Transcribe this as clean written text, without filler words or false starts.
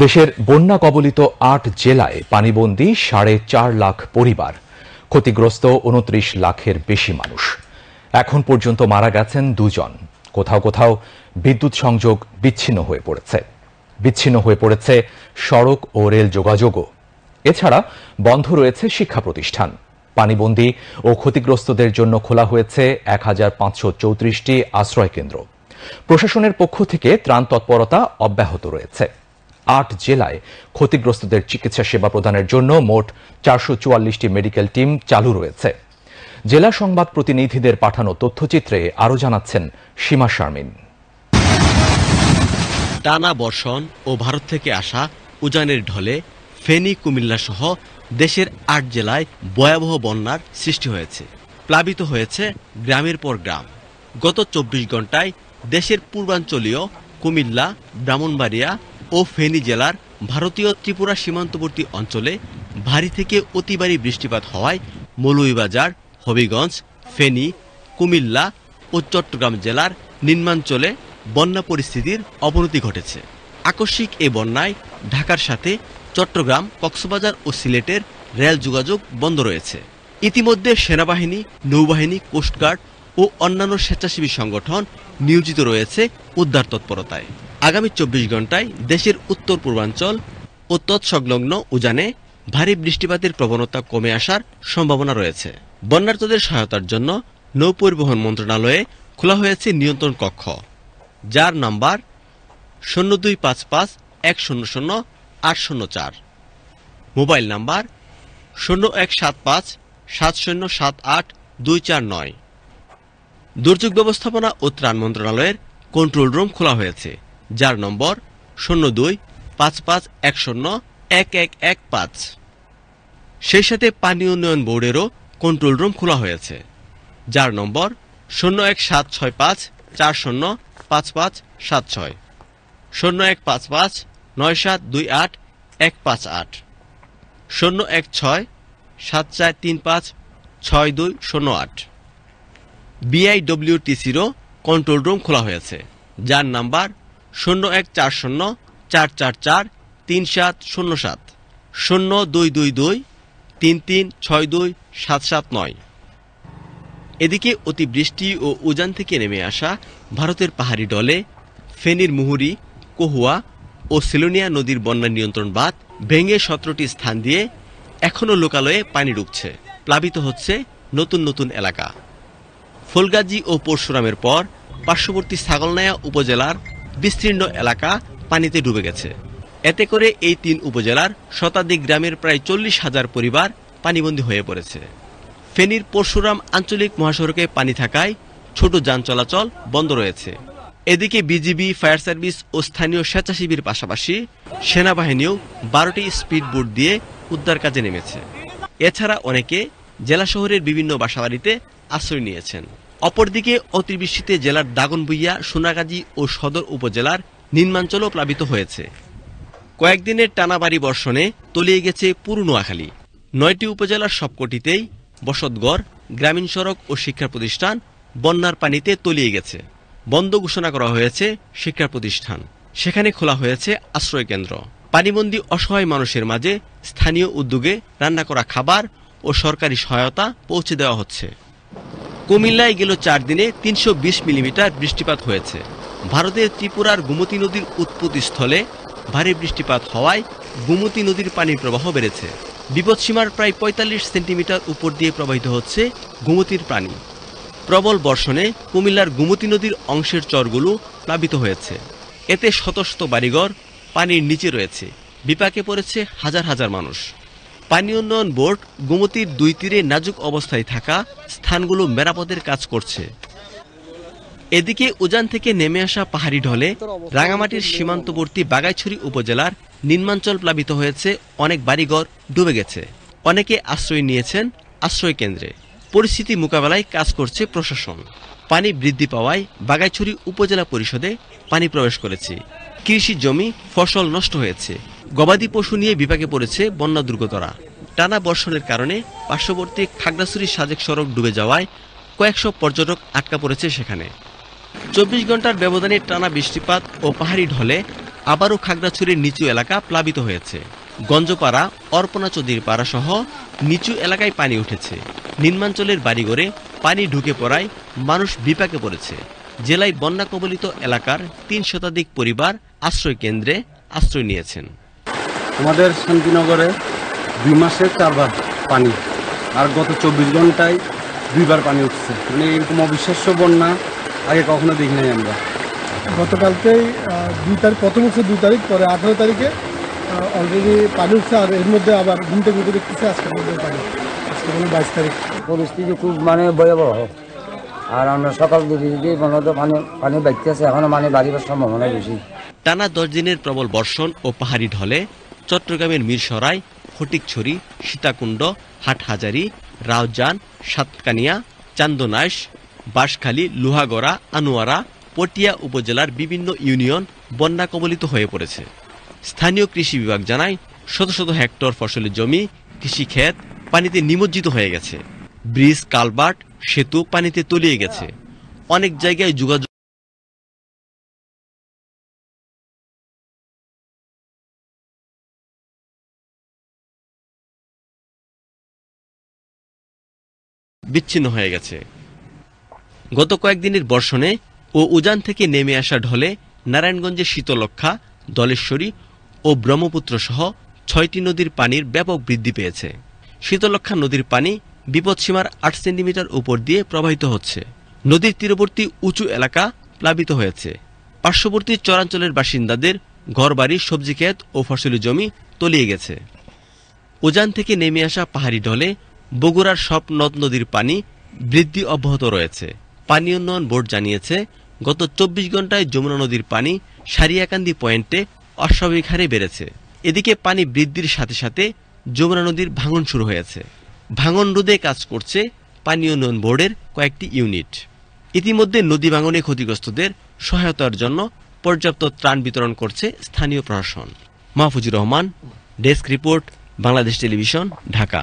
দেশের বন্যা কবলিত ৮ জেলায় পানিবন্দী ৪.৫ লাখ পরিবার, ক্ষতিগ্রস্ত ২৯ লাখের বেশি মানুষ। এখন পর্যন্ত মারা গেছেন ২ জন। কোথাও কোথাও বিদ্যুৎ সংযোগ বিচ্ছিন্ন হয়ে পড়েছে সড়ক ও রেল যোগাযোগও। এছাড়া বন্ধ রয়েছে শিক্ষা প্রতিষ্ঠান। পানিবন্দী ও ক্ষতিগ্রস্তদের জন্য খোলা হয়েছে ১,৫৩৪টি আশ্রয় কেন্দ্র। প্রশাসনের পক্ষ থেকে ত্রাণ তৎপরতা অব্যাহত রয়েছে। ৮ জেলায় ক্ষতিগ্রস্তদের চিকিৎসা সেবা প্রদানের জন্য মোট ৪৪৪টি মেডিকেল টিম চালু রয়েছে। জেলা সংবাদ প্রতিনিধিদের পাঠানো তথ্যচিত্রে আরও জানাচ্ছেন সীমা শারমিন। টানা বর্ষণ ও ভারত থেকে আসা উজানের ঢলে ফেনী, কুমিল্লা সহ দেশের ৮ জেলায় ভয়াবহ বন্যার সৃষ্টি হয়েছে। প্লাবিত হয়েছে গ্রামের পর গ্রাম। গত ২৪ ঘণ্টায় দেশের পূর্বাঞ্চলীয় কুমিল্লা, ব্রাহ্মণবাড়িয়া ও ফেনী জেলার ভারতীয় ত্রিপুরা সীমান্তবর্তী অঞ্চলে ভারী থেকে অতি ভারী বৃষ্টিপাত হওয়ায় মৌলভীবাজার, হবিগঞ্জ, ফেনী, কুমিল্লা ও চট্টগ্রাম জেলার নিম্নাঞ্চলে বন্যা পরিস্থিতির অবনতি ঘটেছে। আকস্মিক এই বন্যায় ঢাকার সাথে চট্টগ্রাম, কক্সবাজার ও সিলেটের রেল যোগাযোগ বন্ধ রয়েছে। ইতিমধ্যে সেনাবাহিনী, নৌবাহিনী, কোস্টগার্ড ও অন্যান্য স্বেচ্ছাসেবী সংগঠন নিয়োজিত রয়েছে উদ্ধার তৎপরতায়। আগামী ২৪ ঘণ্টায় দেশের উত্তর পূর্বাঞ্চল ও তৎসংলগ্ন উজানে ভারী বৃষ্টিপাতের প্রবণতা কমে আসার সম্ভাবনা রয়েছে। বন্যার্তদের সহায়তার জন্য নৌপরিবহন মন্ত্রণালয়ে খোলা হয়েছে নিয়ন্ত্রণ কক্ষ, যার নাম্বার ০২৫৫-১০০-৮০৪, মোবাইল নাম্বার ০১৭৫-৭০৭৮-২৪৯। দুর্যোগ ব্যবস্থাপনা ও ত্রাণ মন্ত্রণালয়ের কন্ট্রোল রুম খোলা হয়েছে, যার নম্বর ০২৫৫১০১১১৫। সেই সাথে পানি উন্নয়ন বোর্ডেরও কন্ট্রোল রুম খোলা হয়েছে, যার নম্বর ০১৭৬৫-৪০৫৫৭৬, ০১৫৫-৯৭২৮-১৫৮, ০১৬-৭৪৩৫-৬২০৮। বিআইডব্লিউটিসিরও কন্ট্রোল রুম খোলা হয়েছে, যার নাম্বার ০১৪০-৪৪৪-৩৭০৭, ০২22-৩৩৬২-৭৭৯। এদিকে অতিবৃষ্টি ও উজান থেকে নেমে আসা ভারতের পাহাড়ি ঢলে ফেনীর মুহুরী, কহুয়া ও সিলোনিয়া নদীর বন্যা নিয়ন্ত্রণ বাঁধ ভেঙে ১৭টি স্থান দিয়ে এখনও লোকালয়ে পানি ঢুকছে। প্লাবিত হচ্ছে নতুন নতুন এলাকা। ফুলগাজী ও পরশুরামের পর পার্শ্ববর্তী ছাগলনাইয়া উপজেলার বিস্তীর্ণ এলাকা পানিতে ডুবে গেছে। এতে করে এই ৩ উপজেলার শতাধিক গ্রামের প্রায় ৪০,০০০ পরিবার পানিবন্দী হয়ে পড়েছে। ফেনীর পরশুরাম আঞ্চলিক মহাসড়কে পানি থাকায় ছোট যান চলাচল বন্ধ রয়েছে। এদিকে বিজিবি, ফায়ার সার্ভিস ও স্থানীয় স্বেচ্ছাসেবীর পাশাপাশি সেনাবাহিনীও ১২টি স্পিড বোট দিয়ে উদ্ধার কাজে নেমেছে। এছাড়া অনেকে জেলা শহরের বিভিন্ন বাসাবাড়িতে আশ্রয় নিয়েছেন। অপরদিকে অতিবৃষ্টিতে জেলার দাগনভূঞা, সোনাগাজী ও সদর উপজেলার নিম্নাঞ্চলও প্লাবিত হয়েছে। কয়েকদিনের টানা ভারী বর্ষণে তলিয়ে গেছে পুরো নোয়াখালী। ৯টি উপজেলার সবকটিতেই বসতঘর, গ্রামীণ সড়ক ও শিক্ষা প্রতিষ্ঠান বন্যার পানিতে তলিয়ে গেছে। বন্ধ ঘোষণা করা হয়েছে শিক্ষা প্রতিষ্ঠান, সেখানে খোলা হয়েছে আশ্রয় কেন্দ্র। পানিবন্দী অসহায় মানুষের মাঝে স্থানীয় উদ্যোগে রান্না করা খাবার ও সরকারি সহায়তা পৌঁছে দেওয়া হচ্ছে। কুমিল্লায় গেল ৪ দিনে ৩২০ মিলিমিটার বৃষ্টিপাত হয়েছে। ভারতের ত্রিপুরার গোমতী নদীর উৎপত্তিস্থলে ভারী বৃষ্টিপাত হওয়ায় গোমতী নদীর পানির প্রবাহ বেড়েছে। বিপদসীমার প্রায় ৪৫ সেন্টিমিটার উপর দিয়ে প্রবাহিত হচ্ছে গোমতীর পানি। প্রবল বর্ষণে কুমিল্লার গোমতী নদীর অংশের চরগুলো প্লাবিত হয়েছে। এতে শত শত বাড়িঘর পানির নিচে রয়েছে। বিপাকে পড়েছে হাজার হাজার মানুষ। পানি উন্নয়ন বোর্ড গোমতীর ২ তীরে নাজুক অবস্থায় থাকা স্থানগুলো মেরামতের কাজ করছে। এদিকে উজান থেকে নেমে আসা পাহাড়ি ঢলে রাঙামাটির সীমান্তবর্তী বাগাইছড়ি উপজেলার নিম্নাঞ্চল প্লাবিত হয়েছে। অনেক বাড়িঘর ডুবে গেছে। অনেকে আশ্রয় নিয়েছেন আশ্রয় কেন্দ্রে। পরিস্থিতি মোকাবেলায় কাজ করছে প্রশাসন। পানি বৃদ্ধি পাওয়ায় বাগাইছড়ি উপজেলা পরিষদে পানি প্রবেশ করেছে। কৃষি জমি, ফসল নষ্ট হয়েছে। গবাদি পশু নিয়ে বিপাকে পড়েছে বন্যা দুর্গতরা। টানা বর্ষণের কারণে পার্শ্ববর্তী খাগড়াছড়ি সাজেক সড়ক ডুবে যাওয়ায় কয়েকশো পর্যটক আটকা পড়েছে সেখানে। ২৪ ঘন্টার ব্যবধানে টানা বৃষ্টিপাত ও পাহাড়ি ঢলে আবারও খাগড়াছড়ির নিচু এলাকা প্লাবিত হয়েছে। গঞ্জপাড়া, অর্পণা চৌধুরী পাড়া সহ নিচু এলাকায় পানি উঠেছে। নিম্নাঞ্চলের বাড়িঘরে পানি ঢুকে পড়ায় মানুষ বিপাকে পড়েছে। জেলায় বন্যা কবলিত এলাকার ৩ শতাধিক পরিবার আশ্রয় কেন্দ্রে আশ্রয় নিয়েছেন। আমাদের শান্তিনগরে 2 মাসে 4 বার পানি, আর গত 24 ঘন্টায় 2 বার পানি উঠছে। মানে এরকম অবিশ্বাস্য বন্যা আগে কখনো দেখি নাই আমরা। গতকালকেই 2 তারিখ প্রথম হচ্ছে 2 তারিখ, পরে 18 তারিখে অলরেডি পানি উঠছে, আর এর মধ্যে আবার ঘুমতে ঘুরতে দেখতেছে আজকের মধ্যে পানি, আজকে 22 তারিখ। পরিস্থিতি খুব ভয়াবহ, আর আমরা সকাল দিকে মনে পানি বাড়তেছে, এখনো বাড়িবার সম্ভাবনা বেশি। টানা 10 দিনের প্রবল বর্ষণ ও পাহাড়ি ঢলে চট্টগ্রামের মিরসরাই, ফটিকছড়ি, সীতাকুণ্ড, হাটহাজারী, রাউজান, সাতকানিয়া, চান্দনাইশ, বাঁশখালী, লোহাগড়া, আনোয়ারা, পটিয়া উপজেলার বিভিন্ন ইউনিয়ন বন্যা কবলিত হয়ে পড়েছে। স্থানীয় কৃষি বিভাগ জানায় শত শত হেক্টর ফসলের জমি, কৃষিক্ষেত পানিতে নিমজ্জিত হয়ে গেছে। ব্রিজ, কালভার্ট, সেতু পানিতে তলিয়ে গেছে। অনেক জায়গায় যোগাযোগ বিচ্ছিন্ন হয়ে গেছে। গত কয়েকদিনের বর্ষণে ও উজান থেকে নেমে আসা ঢলে নারায়ণগঞ্জের শীতলক্ষ্যা, দলেশ্বরী ও ব্রহ্মপুত্র সহ 6টি নদীর পানির ব্যাপক বৃদ্ধি পেয়েছে। শীতলক্ষ্যা নদীর পানি বিপদসীমার 8 সেন্টিমিটার উপর দিয়ে প্রবাহিত হচ্ছে। নদীর তীরবর্তী উঁচু এলাকা প্লাবিত হয়েছে। পার্শ্ববর্তী চরাঞ্চলের বাসিন্দাদের ঘরবাড়ি, সবজি ক্ষেত ও ফসলি জমি তলিয়ে গেছে। উজান থেকে নেমে আসা পাহাড়ি ঢলে বগুড়ার সব নদ নদীর পানি বৃদ্ধি অব্যাহত রয়েছে। পানি উন্নয়ন বোর্ড জানিয়েছে, গত 24 ঘন্টায় যমুনা নদীর পানি সারিয়াকান্দি পয়েন্টে অস্বাভাবিক হারে বেড়েছে। এদিকে পানি বৃদ্ধির সাথে সাথে যমুনা নদীর ভাঙন শুরু হয়েছে। ভাঙন রোধে কাজ করছে পানি উন্নয়ন বোর্ডের কয়েকটি ইউনিট। ইতিমধ্যে নদী ভাঙনে ক্ষতিগ্রস্তদের সহায়তার জন্য পর্যাপ্ত ত্রাণ বিতরণ করছে স্থানীয় প্রশাসন। Mahfuzur Rahman, desk report, Bangladesh television, Dhaka.